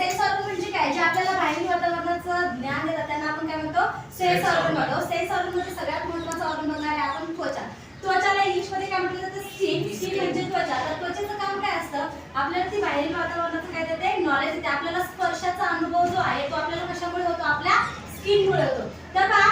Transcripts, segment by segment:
Sense organ म्हणजे काय, जे आपल्याला बाहेरील वातावरणाचं ज्ञान देतात त्यांना आपण काय म्हणतो, सेन्स ऑर्गन म्हणतो. सेन्स ऑर्गन मध्ये सगळ्यात महत्त्वाचं ऑर्गन बघणार आहे आपण त्वचा. त्वचाला इंग्लिश मध्ये काय म्हटलं जातं, स्किन. स्किन म्हणजे त्वचा. तर त्वचेचं काम काय असतं, आपल्याला ती बाहेरील वातावरणाचं काय देते, नॉलेज देते. आपल्याला स्पर्शाचा अनुभव जो आहे तो आपल्याला कशामुळे होतो, आपल्या स्किनमुळे होतो. तर पहा,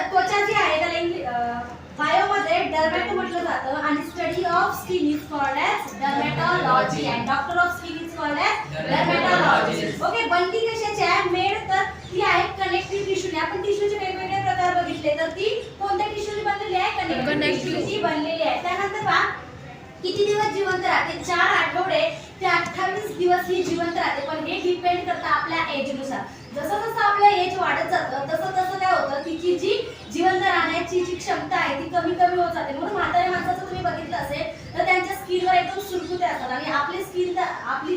त्वचा जी आहे त्याला बायोमध्ये डर्मॅटो म्हटलं जातं आणि study of skin is called as dermatology and doctor of skin is called as dermatologist. Okay, बनती कशाची आहे, मेड, तर ती आहे कनेक्टिव्ह टिश्यूने. आपण टिश्यूचे वेगवेगळे प्रकार बघितले, तर ती कोणत्या टिश्यूने बनलेली आहे, कनेक्टिव्ह टिश्यूची बनलेली आहे. त्यानंतर पहा किती दिवस जिवंत राहते, 4 आठवडे ते 28 दिवस ही जिवंत राहते. पण हे डिपेंड करतं आपल्या एजनुसार. जसं जसं आपलं एज वाढत जातं तसं तसं काय होतं, तिची जी जिवंत राहण्याची जी क्षमता आहे ती कमी कमी होत जाते. म्हणून म्हाताऱ्या माणसाचं तुम्ही बघितलं असेल तर त्यांच्या स्किनवर एकदम सुरकुत्या असतात आणि आपली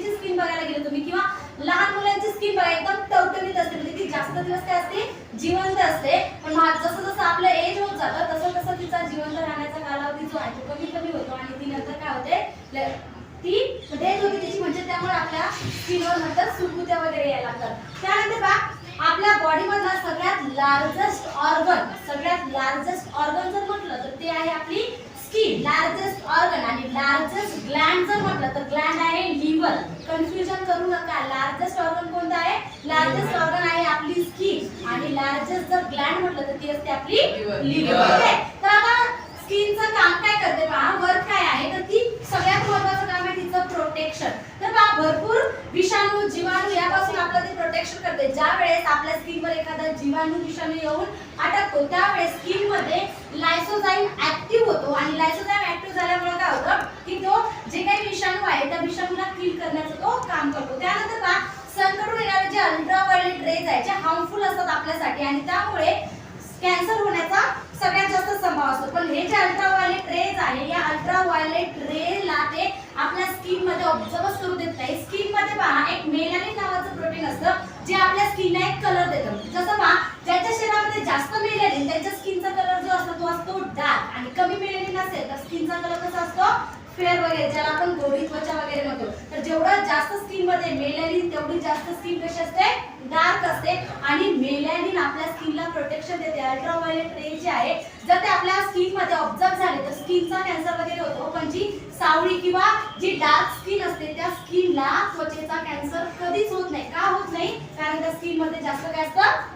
जी स्किन बघायला गेली तुम्ही किंवा लहान मुलांची स्किन बघा एकदम टवटवीत असते, म्हणजे ती जास्त दिवस काय असते, जिवंत असते. पण जसं जसं आपलं एज होत जातं तसं तसं तिचा जिवंत राहण्याचा कालावधी जो आहे तो कमी कमी होतो आणि ती नंतर काय होते, ती डेथ होते तिची. म्हणजे त्यामुळे आपल्या स्किनवर नंतर सुरकुत्या वगैरे यायला लागतात. त्यानंतर पहा आपल्या बॉडी मधला सगळ्यात लार्जेस्ट ऑर्गन जर म्हटलं तर ते आहे आपली स्किन, लार्जेस्ट ऑर्गन. आणि लार्जेस्ट ग्लँड जर म्हटलं तर ग्लँड आहे लिव्हर. कन्फ्युजन करू नका, लार्जेस्ट ऑर्गन कोणता आहे, लार्जेस्ट ऑर्गन आहे आपली स्किन आणि लार्जेस्ट जर ग्लँड म्हटलं तर ती असते आपली लिव्हर. ओके, तर आता स्किनचं काम काय करते पहा, वर्क काय आहे, तर ती सगळ्यात महत्त्वाचं काम आहे तिचं प्रोटेक्शन. तर पहा भरपूर विषाणू जीवाणू यापासून आपलं ते प्रोटेक्शन करते. ज्या वेळेस आपल्या स्किनवर एखादा जीवाणू विषाणू येऊन अटकतो त्यावेळेस स्किन मध्ये लायसोझाइम ऍक्टिव्ह होतो आणि लायसोझाइम ऍक्टिव्ह झाल्यामुळे काय होतं की तो जे काही विषाणू आहे त्या विषाणूला किल करण्याचं तो काम करतो. त्यानंतर पहा सनकडून येणारे जे अल्ट्राव्हायोलेट रेज आहे जे हार्मफुल असतात आपल्यासाठी आणि त्यामुळे कॅन्सर होण्याचा सगळ्यात जास्त संभाव असतो. पण हे जे अल्ट्राव्हायोलेट रेज आहे या अल्ट्राव्हायोलेट रेला ते आपल्या स्किन मध्ये ऑब्झर्व करू देत नाही. स्किन मध्ये पहा एक मेलानिन नावाचं प्रोटीन असतं जे आपल्या स्किनला एक कलर देतं. जसं पहा ज्याच्या शरीरामध्ये जास्त मेलानिन त्याच्या स्किनचा कलर जो असतो तो असतो डार्क आणि कमी मेलानिन असेल तर स्किनचा कलर कसा असतो, फेअर वगैरे, ज्याला आपण गोरी त्वचा वगैरे म्हणतो. तर जेवढं जास्त स्किन मध्ये मेलानिन तेवढी जास्त स्किन कशी असते, डार्क असते आणि मेलानिन आपल्या स्किनला प्रोटेक्शन देते. अल्ट्राव्हायोलेट रे जे आहे जर ते आपल्या स्किन मध्ये ऑब्झर्व झाले तर स्किनचा कॅन्सर वगैरे होतो. पण जी सावळी किंवा जी डार्क स्किन असते त्या स्किनला त्वचेचा कॅन्सर कधीच होत नाही. का होत नाही, कारण त्या स्किन मध्ये जास्त काय असतं,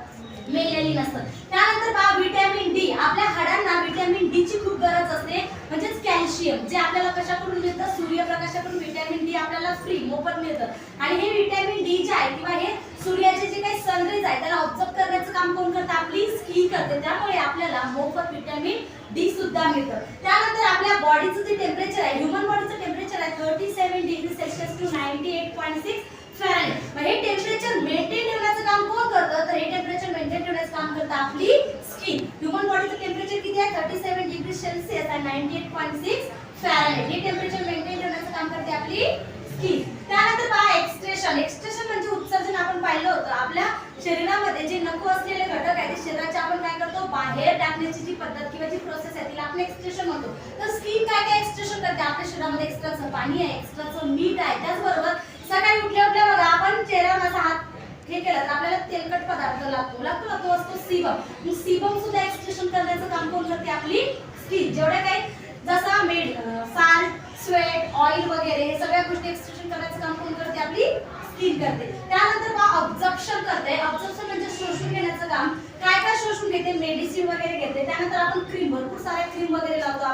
मेलानिन असतं. त्यानंतर पहा व्हिटॅमिन डी. आपल्या हाडांना व्हिटॅमिन डी ची खूप गरज असते, म्हणजेच कॅल्शियम जे आपल्याला कशाकडून मिळतं, सूर्यप्रकाशाकडून व्हिटॅमिन डी आपल्याला फ्री मोफत मिळतं. आणि हे व्हिटॅमिन डी जे आहे किंवा हे सूर्याचे जे काही सनरेज आहे त्याला ऑब्झर्व करण्याचं काम कोण करतं, आपली स्किन करते. त्यामुळे आपल्याला मोफत व्हिटॅमिन डी सुद्धा मिळतं. त्यानंतर आपल्या बॉडीचं जे टेम्परेचर आहे, ह्यूमन बॉडीचं टेम्परेचर आहे 37 डिग्री सेल्सिअस टू 98.6 फॅरेनहाइट. मग हे टेम्परेचर मेंटेन ठेवण्याचं काम कोण करतं, तर हे टेम्परेचर मेंटेन ठेवण्याचं काम करतं आपली स्किन. ह्यूमन बॉडीचं टेम्परेचर किती आहे, 37 डिग्री सेल्सिअस आणि 98.6 फॅरेनहाइट. हे टेम्परेचर मेंटेन ठेवण्याचं काम करते आपली स्किन. त्यानंतर पहा एक्सट्रेशन. एक्सट्रेशन म्हणजे उत्सर्जन. आपण पाहिलं होतं आपल्या शरीरामध्ये जे नको असलेले घटक आहेत ते शरीराचे आपण काय करतो, बाहेर टाकण्याची जी पद्धत किंवा जी प्रोसेस आहे तिला आपण एक्सट्रेशन म्हणतो. तर स्किन काय काय एक्सट्रेशन करते, आपल्या शरीरामध्ये एक्स्ट्राचं पाणी आहे, एक्स्ट्राचं मीठ आहे. त्याचबरोबर सकाळी उठल्या उठल्या बघा आपण चेहऱ्यावर असा हात हे केलं तर आपल्याला तेलकट पदार्थ लागतो ना, तो असतो सीबम. सीबम सुद्धा एक्सट्रेशन करण्याचं काम कोण करते, आपली स्किन. जेवढ्या काही जसा मीठ, साल्ट, स्वेट, ऑइल वगैरे हे सगळ्या गोष्टी एक्सट्रेशन करण्याचं काम कोण करते, आपली स्किन करते. त्यानंतर पहा ऑब्झर्प्शन करते. ऑब्झर्प्शन म्हणजे शोषून घेण्याचं काम. काय काय शोषून घेते, मेडिसिन वगैरे घेते. त्यानंतर आपण क्रीम, भरपूर साऱ्या क्रीम वगैरे लावतो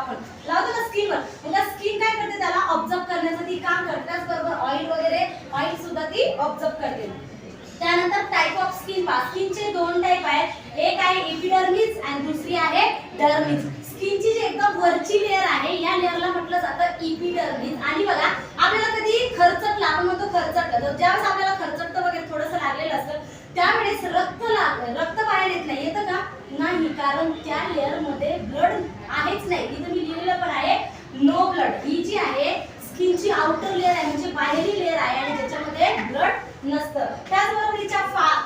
ना स्किनवर. मग स्किन काय करते, त्याला ऑब्झर्व करण्याचं ती काम करते. त्याचबरोबर ऑइल वगैरे, ऑइल सुद्धा ती ऑब्झर्व करते. त्यानंतर टाइप ऑफ स्किन पहा. स्किनचे 2 टाइप आहेत, एक आहे एपिडर्मिस आणि दुसरी आहे डर्मिस. स्किनची जी एकदम वरची लेअर आहे या लेअरला म्हटलं जातं एपिडर्मिस. आणि बघा आपल्याला कधी खरचटलं, आपण म्हणतो खरचटलं, तर ज्यावेळेस आपल्याला खरचटतं वगैरे थोडंसं लागलेलं असतं त्यावेळेस रक्त बाहेर येत नाही. येतं का, नाही, कारण त्या लेअर मध्ये ब्लड आहेच नाही. इथं मी लिहिलेलं पण आहे नो ब्लड. ही जी आहे स्किनची आउटर लेअर आहे म्हणजे बाहेरील लेअर आहे आणि ज्याच्यामध्ये ब्लड नसतं. त्याचबरोबर हिच्या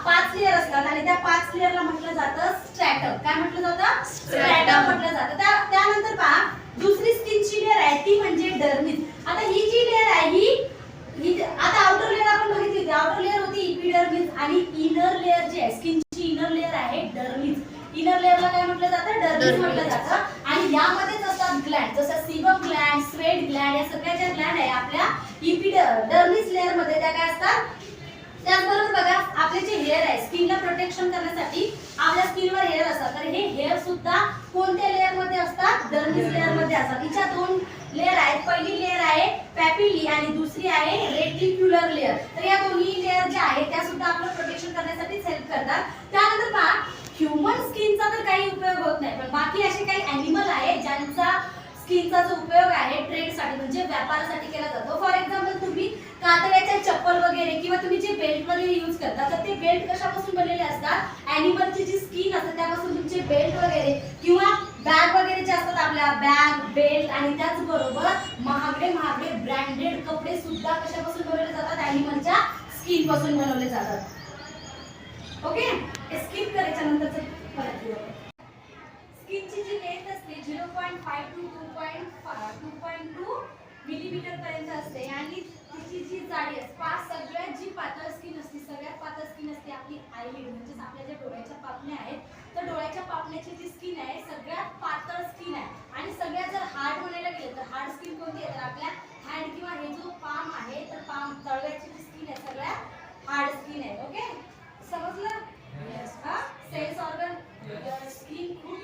5 लेअर असतात आणि त्या 5 लेअरला म्हटलं जातं स्ट्रॅटम. काय म्हटलं जातं, स्ट्रॅटम म्हटलं जातं. त्यानंतर पहा दुसरी स्किनची लेअर आहे ती म्हणजे डर्मिस. आता ही जी लेअर आहे ही आता आउटर लेअर आपण बघितली होती, आउटर लेअर होती एपिडर्मिस आणि इनर लेअर जी आहे स्किनची इनर लेअर आहे डर्मिस. इनर लेअरला काय म्हटलं जातं? डर्मिस म्हटलं जातं. आणि यामध्येच असतात ग्लँड, जसं सीबम ग्लँड, स्वेट ग्लँड, या सगळ्या ज्या ग्लँड आहे आपल्या एपिडर्मिस लेअर मध्ये त्या काय असतात. त्याचबरोबर बघा आपले जे हेअर आहे स्किनला प्रोटेक्शन करण्यासाठी आपल्या स्किनवर हेअर असतात, तर हे हेअर सुद्धा कोणत्या लेअर मध्ये असतात? डर्मिस लेअर मध्ये असतात. हिच्या दोन लेअर आहेत. पहिली लेअर आहे पॅपिली आणि दुसरी आहे रेटिक्युलर लेअर. तर या दोन्ही लेअर ज्या आहेत त्या सुद्धा आपलं प्रोटेक्शन करण्यासाठी हेल्प करतात. त्यानंतर पहा ह्यूमन स्किनचा तर काही उपयोग होत नाही, पण बाकी असे काही ॲनिमल आहेत ज्यांचा स्किनचा जो उपयोग आहे ट्रेडसाठी म्हणजे व्यापारासाठी केला जातो. फॉर एक्झाम्पल तुम्ही कातड्याचे चप्पल वगैरे किंवा तुम्ही जे बेल्ट वगैरे यूज करता तर ते बेल्ट कशापासून बनलेले असतात? ॲनिमलची जी स्किन असते त्यापासून तुमचे बेल्ट वगैरे किंवा बॅग वगैरे जे असतात आपल्या बॅग बेल्ट आणि त्याचबरोबर महागडे ब्रँडेड कपडे सुद्धा कशापासून बनवले जातात? ॲनिमलच्या स्किन पासून बनवले जातात. ओके, स्किप करायच्या नंतर परत येऊ. स्किनची जी लेंथ असते 0.5 टू 2.2 मिलीमीटर पर्यंत असते आणि तिची जी जाडी असते सगळ्यात जी पातळ स्किन असते सगळ्यात पातळ स्किन असते आपली आयलिड म्हणजे आपल्या ज्या डोळ्याच्या पापण्या आहेत तर डोळ्याच्या पापण्याची जी स्किन आहे सगळ्यात पातळ स्किन आहे. आणि सगळ्यात जर हार्ड म्हणायला गेलं तर हार्ड स्किन कोणती आहे? तर आपल्या हँड किंवा हे जो पाम आहे तर पाम तळव्याची जी स्किन आहे सगळ्यात हार्ड स्किन आहे. ओके, समजलं? हा सेल्स ऑर्गन स्किन खूप